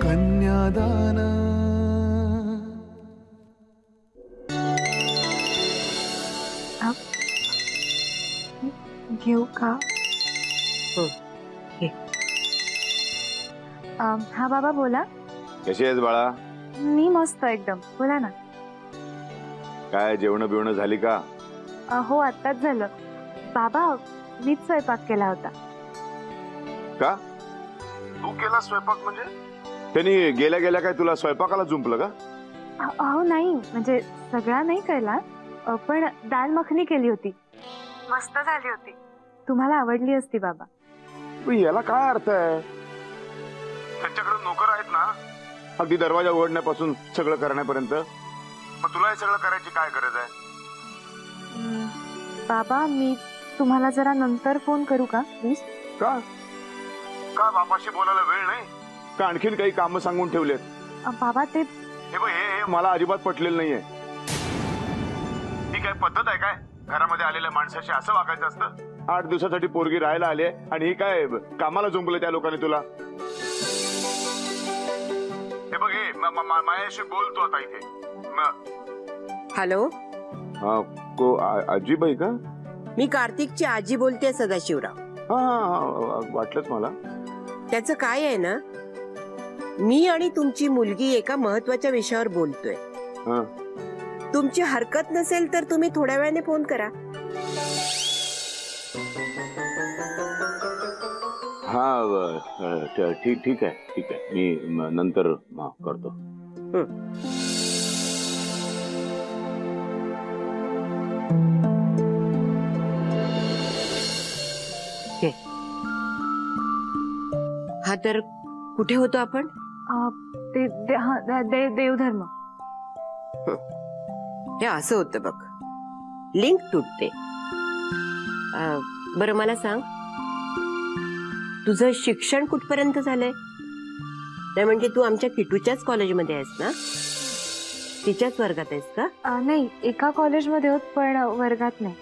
कन्यादान। घेऊ का? हा बाबा बोला। कशी आहेस बाळा? मी मस्त एकदम, बोला ना। काय जेवण बिवणं झाली का? हो आत्ताच झालं बाबा, मीच स्वयंपाक केला होता। का तू केला स्वयंपाक? म्हणजे त्यांनी गेल्या गेल्या काय तुला स्वयंपाकाला जुंपलं का? अहो नाही, म्हणजे सगळा नाही केला, पण दाल मखनी केली होती, मस्त झाली होती, तुम्हाला आवडली असती बाबा। याला काय अर्थ आहे? त्यांच्याकडे नोकर आहेत ना, अगदी दरवाजा उघडण्यापासून सगळं करण्यापर्यंत, मग तुला हे सगळं करायची काय गरज आहे? बाबा मी तुम्हाला जरा नंतर फोन करू का प्लीज? का का बापाशी बोलायला वेळ नाही का? आणखीन काही काम सांगून ठेवलेत? बाबा ते हे मला अजिबात पटलेलं नाहीये। ती काय पद्धत आहे काय? घरामध्ये आलेल्या माणसाशी असं वागायचं असतं? 8 दिवसासाठी पोरगी राहायला आली आणि ही काय कामाला जुंपलं त्या लोकांनी तुला? हे बघ, हे मायाशी बोलतो आता इथे। हॅलो, आजीबाई का? मी कार्तिकची आजी बोलते सदाशिवराव। हा वाटलंच मला। त्याचं काय आहे ना, मी आणि तुमची मुलगी एका महत्वाच्या विषयावर बोलतोय। तुमची हरकत नसेल तर तुम्ही थोड्या वेळाने फोन करा। हा ठीक आहे, मी नंतर करतो। हा तर कुठे होतो आपण? देवधर्म। हे असं होतं बघ, लिंक तुटते। बरं मला सांग, तुझं शिक्षण कुठपर्यंत झालंय? नाही म्हणजे तू आमच्या किटूच्याच कॉलेजमध्ये आहेस ना? तिच्याच वर्गात आहेस का? नाही, एका कॉलेजमध्ये होत पण वर्गात नाही।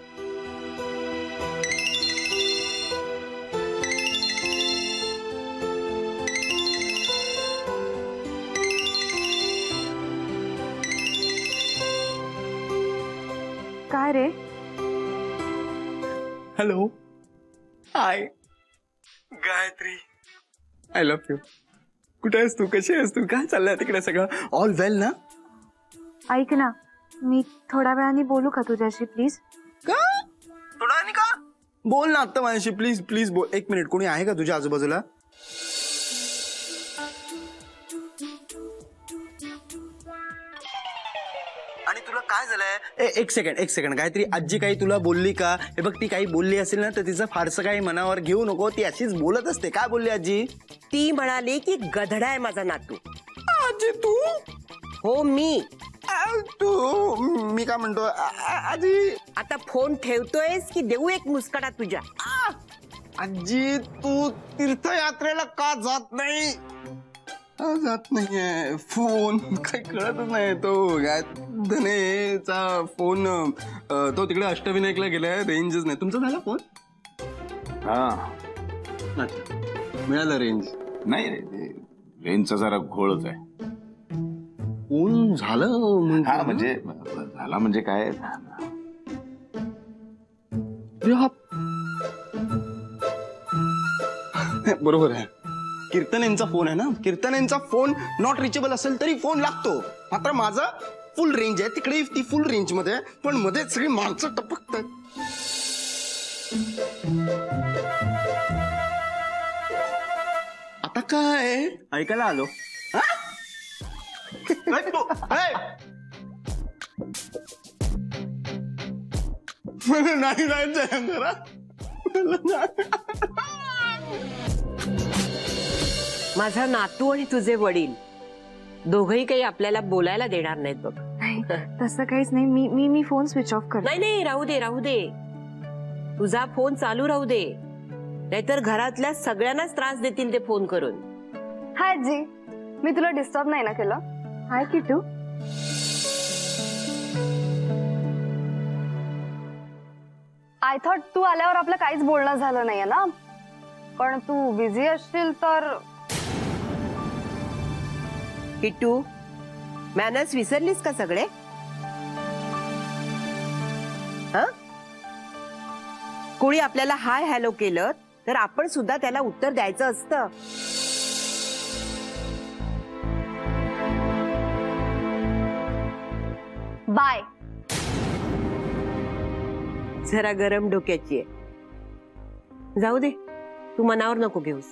काय रे? Hello, hi Gayatri, I love you. कुठे आहेस तू? कशी आहेस तू? काय चाललंय तिकडे? सगळं ऑल वेल ना? ऐक ना, मी थोड्या वेळाने बोलू का तुझ्याशी प्लीज? का थोडा वेळाने का? बोल ना आता माझ्याशी, प्लीज प्लीज बोल। 1 मिनिट, कोणी आहे का तुझ्या आजूबाजूला? आणि तुला काय झालंय? एक सेकंड गायत्री, आजी काही तुला बोलली का? हे बघ, ती काही बोलली असेल ना तर तिचं फारसं काही मनावर घेऊ नको, ती अशीच बोलत असते। काय बोलली आजी? ती म्हणाली की गधडा आहे माझा नातू। आजी तू? हो मी। तू? मी काय म्हणतो आजी? आता फोन ठेवतोयस की देऊ एक मुस्कडा तुझ्या? आजी तू तीर्थयात्रेला का जात नाही? जात नाहीये, फोन काही कळतच नाही। तो धनेचा फोन, तो तिकडे अष्टविनायकला गेलाय, रेंजच नाही। तुमचा झाला फोन? मिळालं रेंज? नाही रे, रेंजचा जरा घोळच आहे। फोन झालं म्हणजे झाला म्हणजे काय? बरोबर आहे, कीर्तनेंचा फोन आहे ना, कीर्तनेंचा फोन नॉट रिचेबल असेल तरी फोन लागतो। मात्र माझा फुल रेंज आहे, तिकडे ती फुल रेंज मध्ये, पण मध्ये सगळी माणसं टपकतात। आता काय ऐकायला आलो? नाही जायचं जरा। माझा नातू आणि तुझे वडील दोघही काही आपल्याला बोलायला देणार नाहीत बघ। नाही तसं काहीच नाही, मी फोन स्विच ऑफ कर। नाही राहू दे, तुझा फोन चालू राहू दे, नाहीतर घरातल्या सगळ्यांनाच त्रास देतील ते फोन करून। हाय जी, मी तुला डिस्टर्ब नाही ना केलं? हाय किटू। आय थॉट तू आल्यावर आपलं काहीच बोलणं झालं नाहीये ना, पण तू बिझी असशील तर किट्टू, मॅनर्स विसरलीस का सगळे? कोणी आपल्याला हाय हॅलो केलं तर आपण सुद्धा त्याला उत्तर द्यायचं असतं. बाय. जरा गरम डोक्याची आहे. जाऊ दे, तू मनावर नको घेऊस.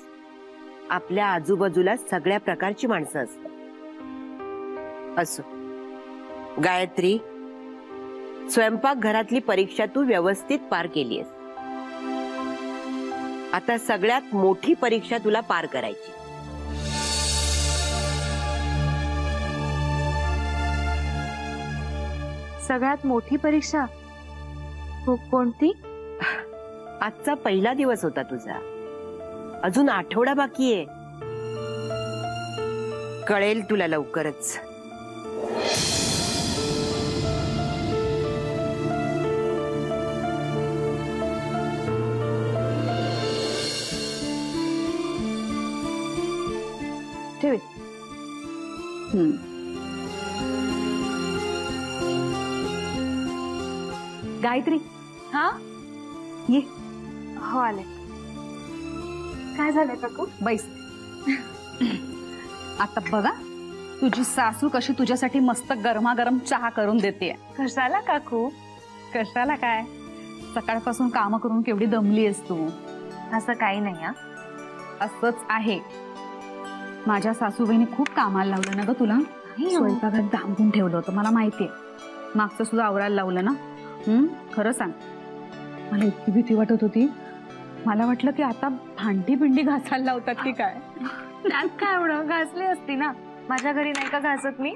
आपल्या आजूबाजूला सगळ्या प्रकारची माणसं असतात. असो. गायत्री, स्वयंपाक घरातली परीक्षा तू व्यवस्थित पार केलीयस. आता सगळ्यात मोठी परीक्षा तुला पार करायची. सगळ्यात मोठी परीक्षा कोणती? आजचा पहिला दिवस होता तुझा. अजून आठवडा बाकी आहे. कळेल तुला लवकरच. ठेवे. गायत्री, हा ये. हो आले. काय झालं काकू? बैस. आता बघा तुझी सासू कशी तुझ्यासाठी मस्त गरमागरम चहा करून देते. कशाला काकू? कशाला काय, सकाळपासून काम करून केवढी दमली आहेस तू. असं काही नाही. हा असंच आहे. माझ्या सासूबाईने खूप कामाला लावलं ना ग तुला. स्वयंपाकात दांबून ठेवलं होतं मला माहितीये. मागचं सुद्धा आवरायला लावलं ना. खरं सांग, मला इतकी भीती वाटत होती. मला वाटलं की आता भांडी बिंडी घासायला लावतात की काय. त्यात काय एवढं, घासली असती ना. माझ्या घरी नाही का घासत मी.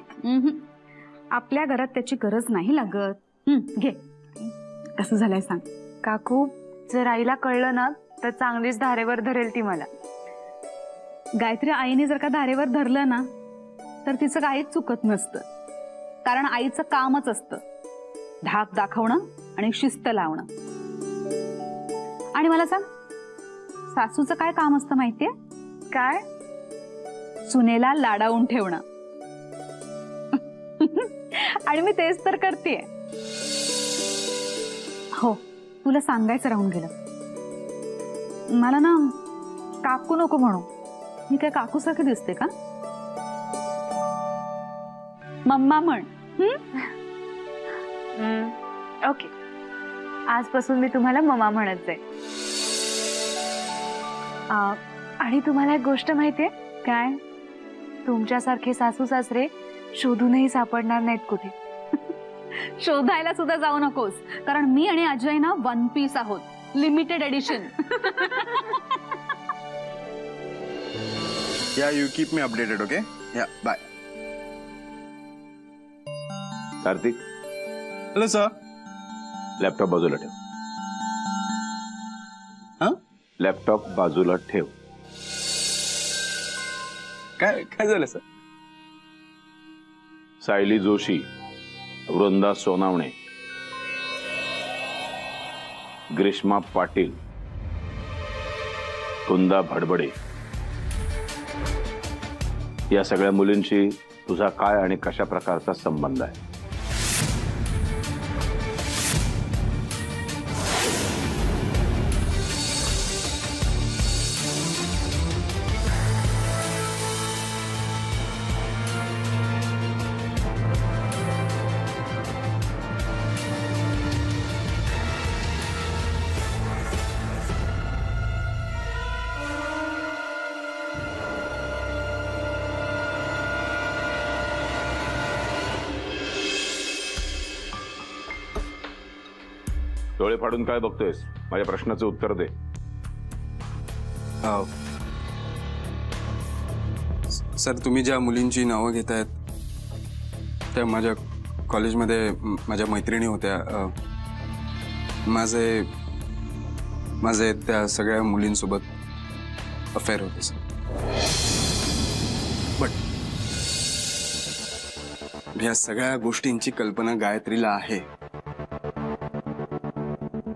आपल्या घरात त्याची गरज नाही लागत. घे. कसं झालंय सांग. काकू, जर आईला कळलं ना तर चांगलीच धारेवर धरेल ती मला. गायत्री, आईने जर का धारेवर धरलं ना तर तिचं काहीच चुकत नसतं. कारण आईचं कामच असतं धाक दाखवणं आणि शिस्त लावणं. आणि मला सांग, सासूचं काय काम असतं माहितीये? काय? सुनेला लाडावून ठेवणं. आणि मी तेच तर करतेय. हो, तुला सांगायचं राहून गेलं. मला ना काकू नको म्हणू. मी काय काकू सारखी दिसते का? मम्मा म्हण. ओके, आजपासून मी तुम्हाला ममा म्हणत जाईल. आणि तुम्हाला एक गोष्ट माहितीये काय? तुमच्यासारखे सासू सासरे शोधूनही सापडणार नाहीत कुठे. शोधायला सुद्धा जाऊ नकोस, कारण मी आणि अजय ना वन पीस आहोत. Limited edition. Yeah, you keep me updated, okay? Yeah, bye. Kartik, Hello, sir. Laptop बाजूला ठेव. Huh? लॅपटॉप बाजूला ठेव. काय झालं सर? सायली जोशी, वृंदा सोनावणे, ग्रीष्मा पाटील, कुंदा भडबडे या सगळ्या मुलींशी तुझा काय आणि कशा प्रकारचा संबंध आहे? डोळे फाडून काय बघतोयस? माझ्या प्रश्नाचं उत्तर दे. सर, तुम्ही ज्या मुलींची नावं घेतायत त्या माझ्या कॉलेजमध्ये माझ्या मैत्रिणी होत्या. माझे त्या सगळ्या मुलींसोबत अफेअर होते सर. बट ह्या सगळ्या गोष्टींची कल्पना गायत्रीला आहे.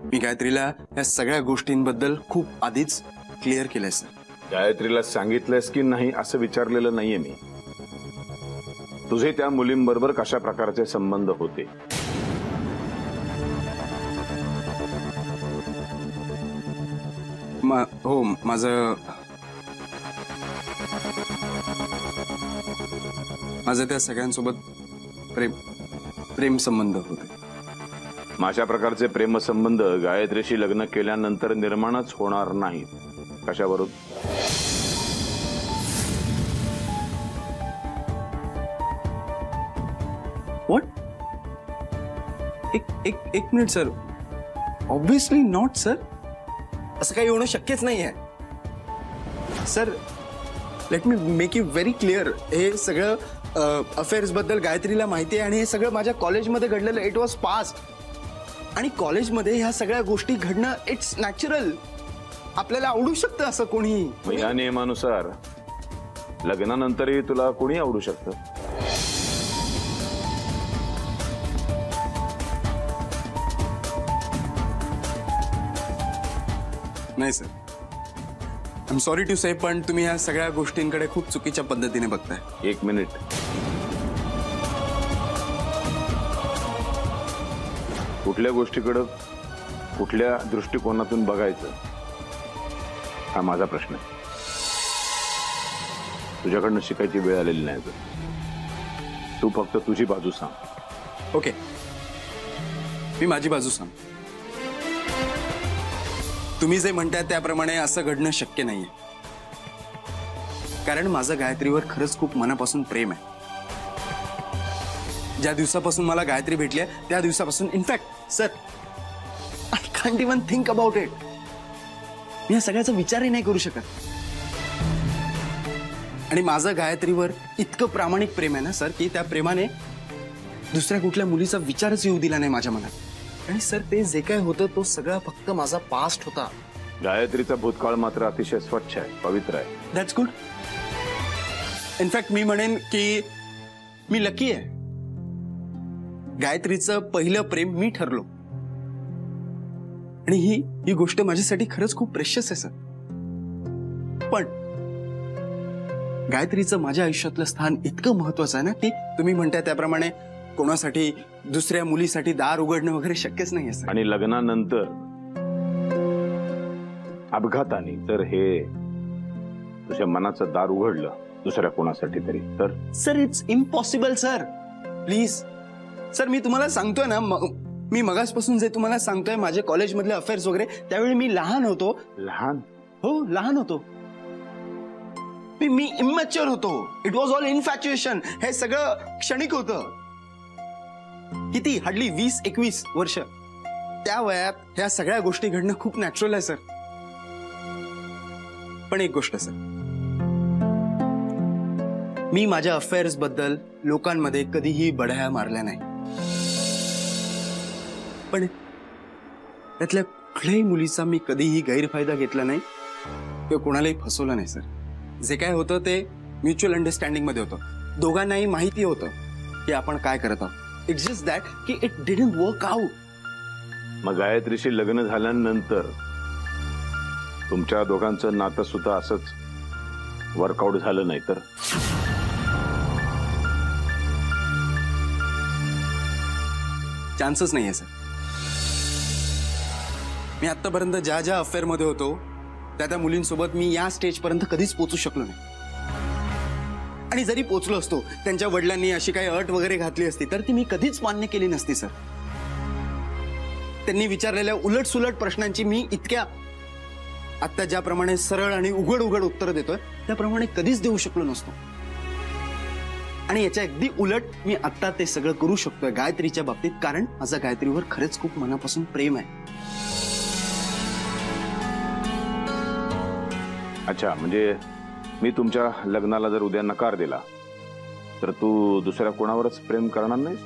मी गायत्रीला या सगळ्या गोष्टींबद्दल खूप आधीच क्लिअर केलंय सर. गायत्रीला सांगितलंयस की नाही असं विचारलेलं नाहीये मी. तुझे त्या मुलींबरोबर कशा प्रकारचे संबंध होते? हो, माझं त्या सगळ्यांसोबत प्रेम संबंध होते. अशा प्रकारचे प्रेमसंबंध गायत्रीशी लग्न केल्यानंतर निर्माणच होणार नाहीत. कशावरून? व्हॉट? एक minute sir. Obviously not sir. असं काही होणं शक्यच नाही आहे sir. Let me make you very clear. हे सगळं अफेअर्स बद्दल गायत्रीला माहिती आहे आणि हे सगळं माझ्या कॉलेजमध्ये घडलेलं. It was past. आणि कॉलेजमध्ये ह्या सगळ्या गोष्टी घडणं इट्स नॅचरल. आपल्याला आवडू शकतं असं कोणी. या नियमानुसार लग्नानंतरही तुला कोणी आवडू शकतं. नाही sir. I am sorry to say, पण तुम्ही ह्या सगळ्या गोष्टींकडे खूप चुकीच्या पद्धतीने बघताय. एक मिनिट. कुठल्या गोष्टीकडे कुठल्या दृष्टिकोनातून बघायचं हा माझा प्रश्न आहे. तुझ्याकडनं शिकायची वेळ आलेली नाही. तू फक्त तुझी बाजू सांग. ओके, मी माझी बाजू सांग. तुम्ही जे म्हणताय त्याप्रमाणे असं घडणं शक्य नाहीये. कारण माझं गायत्रीवर खरंच खूप मनापासून प्रेम आहे. ज्या दिवसापासून मला गायत्री भेटली आहे त्या दिवसापासून, in fact sir, I can't even think about it. मी या सगळ्याचा विचारही नाही करू शकत. आणि माझं गायत्रीवर इतकं प्रामाणिक प्रेम आहे ना सर, की त्या प्रेमाने दुसऱ्या कुठल्या मुलीचा विचारच येऊ दिला नाही माझ्या मनात. आणि सर, ते जे काय होतं तो सगळा फक्त माझा पास्ट होता. गायत्रीचा भूतकाळ मात्र अतिशय स्वच्छ आहे, पवित्र आहे. That's good. इनफॅक्ट मी म्हणेन की मी लकी आहे. गायत्रीचं पहिलं प्रेम मी ठरलो. आणि ही गोष्ट माझ्यासाठी खरंच खूप प्रेशियस आहे सर. पण गायत्रीचं माझ्या आयुष्यातलं स्थान इतकं महत्वाचं आहे ना, की तुम्ही म्हणताय त्याप्रमाणे कोणासाठी दुसऱ्या मुलीसाठी दार उघडणं वगैरे शक्यच नाही आहे. आणि लग्नानंतर अपघाताने जर हे तुझ्या मनाचं दार उघडलं दुसऱ्या कोणासाठी तरी, तर sir it's impossible sir. Please sir, मी तुम्हाला सांगतोय ना, मी मगासपासून जे तुम्हाला सांगतोय माझे कॉलेजमधले अफेअर्स वगैरे, त्यावेळी मी लहान होतो. लहान? हो, लहान होतो मी. इमॅच्युअर होतो. It was all infatuation. हे सगळं क्षणिक होतं. किती, हार्डली 20-21 वर्ष. त्या वयात ह्या सगळ्या गोष्टी घडणं खूप नॅचरल आहे सर. पण एक गोष्ट सर, मी माझ्या अफेअर्स बद्दल लोकांमध्ये कधीही बढाया मारल्या नाही. पण त्यातल्या कुठल्याही मुलीचा मी कधीही गैरफायदा घेतला नाही किंवा कोणालाही फसवलं नाही सर. जे काय होतं ते म्युच्युअल अंडरस्टँडिंग मध्ये होतं. दोघांनाही माहिती होतं की आपण काय करत आहोत. इट्स जस्ट दॅट की इट डिडंट वर्क आउट. मग गायत्रीशी लग्न झाल्यानंतर तुमच्या दोघांचं नातं सुद्धा असंच वर्कआउट झालं नाही तर? चान्सच नाहीये सर. मी आतापर्यंत ज्या ज्या अफेअर मध्ये होतो त्या मुलींसोबत मी या स्टेज पर्यंत कधीच पोहोचू शकलो नाही. आणि जरी पोहोचलो असतो, त्यांच्या वडिलांनी अशी काही अट वगैरे घातली असती तर ती मी कधीच मान्य केली नसती सर. त्यांनी विचारलेल्या उलट सुलट प्रश्नांची मी इतक्या आता ज्याप्रमाणे सरळ आणि उघड उघड उत्तर देतोय त्याप्रमाणे कधीच देऊ शकलो नसतो. आणि याच्या अगदी उलट मी आता ते सगळं करू शकतोय गायत्रीच्या बाबतीत, कारण माझं गायत्रीवर खरंच खूप मनापासून प्रेम आहे. अच्छा, म्हणजे मी तुमच्या लग्नाला जर उद्या नकार दिला तर तू दुसऱ्या कोणावरच प्रेम करणार नाहीस?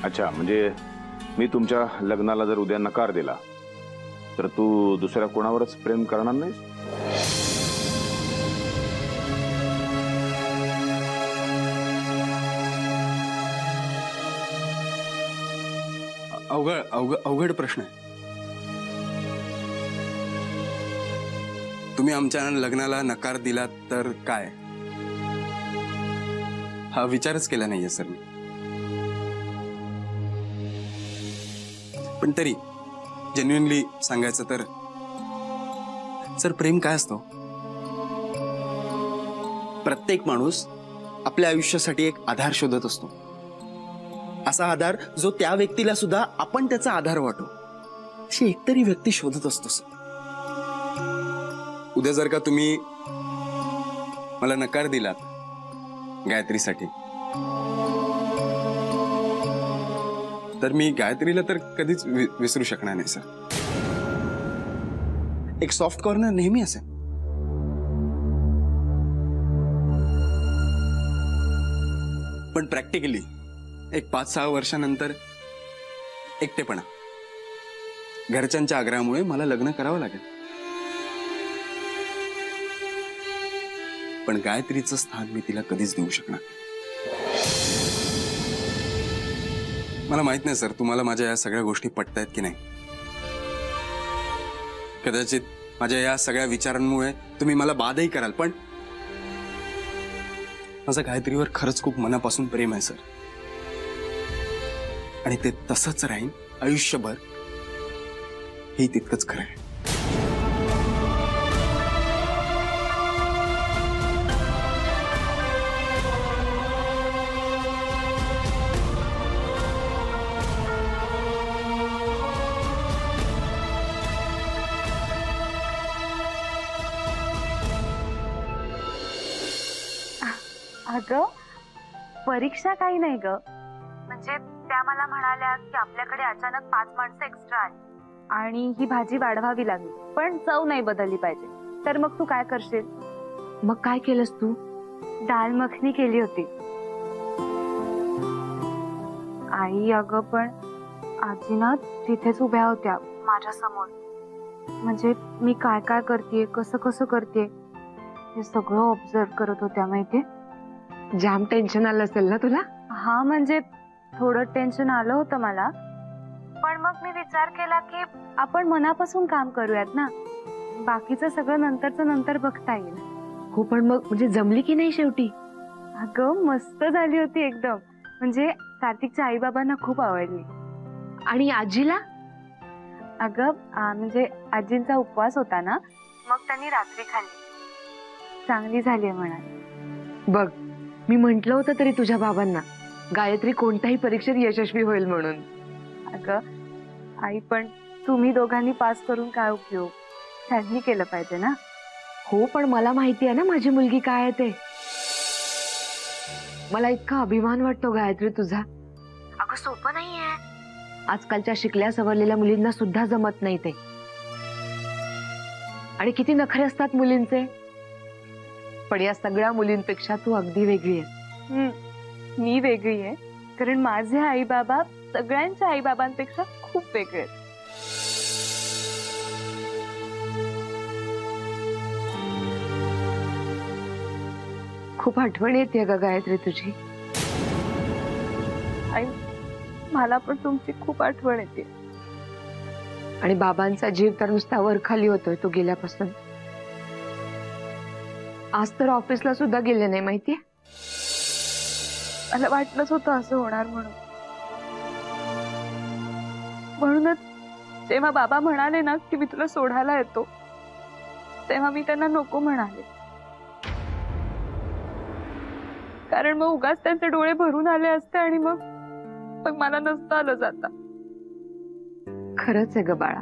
अच्छा, म्हणजे मी तुमच्या लग्नाला जर उद्या नकार दिला तर तू दुसऱ्या कोणावरच प्रेम करणार नाहीस? अवघड प्रश्न आहे. तुम्ही आमच्या लग्नाला नकार दिलात तर काय? हा विचारच केला नाहीये सर मी. पण तरी जेन्युइनली सांगायचं तर सर, प्रेम काय असतं? प्रत्येक माणूस आपल्या आयुष्यासाठी एक आधार शोधत असतो, असा आधार जो त्या व्यक्तीला सुद्धा आपण त्याचा आधार वाटो अशी एकतरी व्यक्ती शोधत असतो. उद्या जर का तुम्ही मला नकार दिलात गायत्रीसाठी, तर मी गायत्रीला तर कधीच विसरू शकणार नाही सर. एक सॉफ्ट कॉर्नर नेहमी असेल. पण प्रॅक्टिकली एक 5-6 वर्षानंतर एकटेपणा, घरच्यांच्या आग्रहामुळे मला लग्न करावं लागेल. पण गायत्रीचं स्थान मी तिला कधीच देऊ शकणार. मला माहित नाही सर, तुम्हाला माझ्या या सगळ्या गोष्टी पटतायत की नाही. कदाचित माझ्या या सगळ्या विचारांमुळे तुम्ही मला बादही कराल, पण माझं गायत्रीवर खरंच खूप मनापासून प्रेम आहे सर. आणि ते तसंच राहील आयुष्यभर, हे तितकंच खरं आहे. अगं, परीक्षा काही नाही ग. म्हणजे त्या मला म्हणाल्या की आपल्याकडे अचानक 5 माणसं एक्स्ट्रा आली आणि ही भाजी वाढवावी लागली, पण चव नाही बदलली पाहिजे. तर मग तू काय करशील? मग काय केलंस तू? दाल मखनी केली होती. आई अगं, पण आजी ना तिथेच उभ्या होत्या माझ्या समोर. म्हणजे मी काय काय करतेय, कसं कसं करतेय हे सगळं ऑब्झर्व करत होत्या. माहितीये, जाम टेन्शन आलं असेल ना तुला? हा, म्हणजे थोडं टेन्शन आलं होतं मला. पण मग मी विचार केला की आपण मनापासून काम करूयात ना, बाकीचं सगळं नंतरचं नंतर बघता येईल. हो, पण मग म्हणजे जमली की नाही शेवटी? अगं, मस्त झाली होती एकदम. म्हणजे कार्तिकच्या आई बाबांना खूप आवडली. आणि आजीला? अगं, म्हणजे आजींचा उपवास होता ना, मग त्यांनी रात्री खाल्ली. चांगली झाली म्हणाले. बघ, मी म्हंटल होतं तरी तुझ्या बाबांना गायत्री कोणत्याही परीक्षेत यशस्वी होईल म्हणून. अगं आई, पण तुम्ही दोघांनी पास करून काय उपयोग? त्यांनी केलं पाहिजे ना. हो, पण मला माहिती आहे ना माझी मुलगी काय आहे ते. मला इतका अभिमान वाटतो गायत्री तुझा. अगं, सोपं नाहीये. आजकालच्या शिकल्या सवरलेल्या मुलींना सुद्धा जमत नाही ते. आणि किती नखरे असतात मुलींचे. पण या सगळ्या मुलींपेक्षा तू अगदी वेगळी आहेस. मी वेगळी आहे कारण माझे आई बाबा सगळ्यांच्या आई बाबांपेक्षा खूप वेगळे आहेत. खूप आठवण येते ग गायत्री तुझी. आई, मला पण तुमची खूप आठवण येते. आणि बाबांचा जीव तर नुसता वर खाली होतोय तो गेल्यापासून. आज तर ऑफिसला सुद्धा गेले नाही माहितीये. मला वाटलंच होतं असं होणार म्हणूनच जेव्हा बाबा म्हणाले ना की मी तुला सोडायला येतो, तेव्हा मी त्यांना नको म्हणाले. कारण मग उगाच त्यांचे डोळे भरून आले असते आणि मग मला नसतं आलं जाता. खरंच आहे ग बाळा.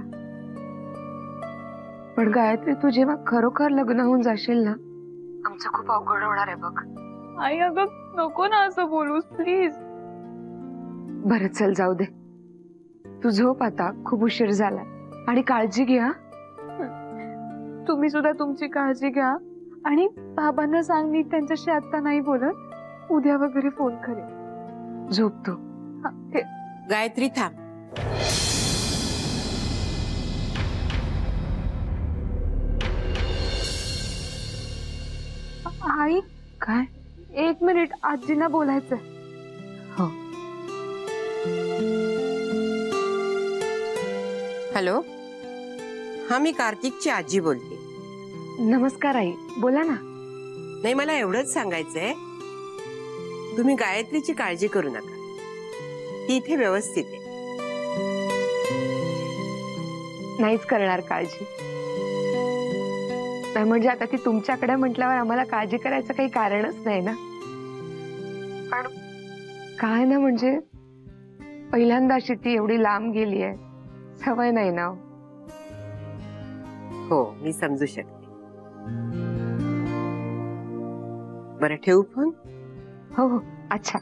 पण गायत्री, तू जेव्हा खरोखर लग्न होऊन जाशील ना, आमचं खूप अवघड होणार आहे बघ. आई अगं, नको ना असं बोलूस प्लीज. बरं चल, जाऊ दे. तू झोप आता, खूप उशीर झाला. आणि काळजी घ्या. तुम्ही सुद्धा तुमची काळजी घ्या. आणि बाबांना सांग मी त्यांच्याशी आता नाही बोलत, उद्या वगैरे फोन करेन. झोप तू. गायत्री थांब. आई, काय? 1 मिनिट, आजींना बोलायचंय. हो. हॅलो, हा मी कार्तिकची आजी बोलते. नमस्कार आई, बोला ना. नाही, मला एवढंच सांगायचंय तुम्ही गायत्रीची काळजी करू नका, ती इथे व्यवस्थित आहे. नाहीच करणार काळजी. नाही म्हणजे आता ती तुमच्याकडे म्हटल्यावर आम्हाला काळजी करायचं काही कारणच नाही ना. पण काय ना म्हणजे पहिल्यांदा अशी ती एवढी लांब गेली आहे, सवय नाही ना. हो, मी समजू शकते. बरं, ठेवू फोन? हो हो, अच्छा.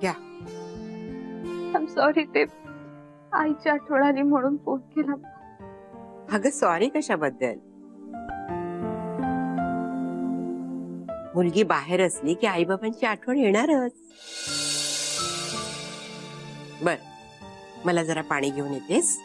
या. आय सॉरी, ते आईची आठवण आली म्हणून फोन केला. अगं सॉरी कशाबद्दल? मुलगी बाहेर असली की आईबाबांची आठवण येणारच. बर, मला जरा पाणी घेऊन येतेस?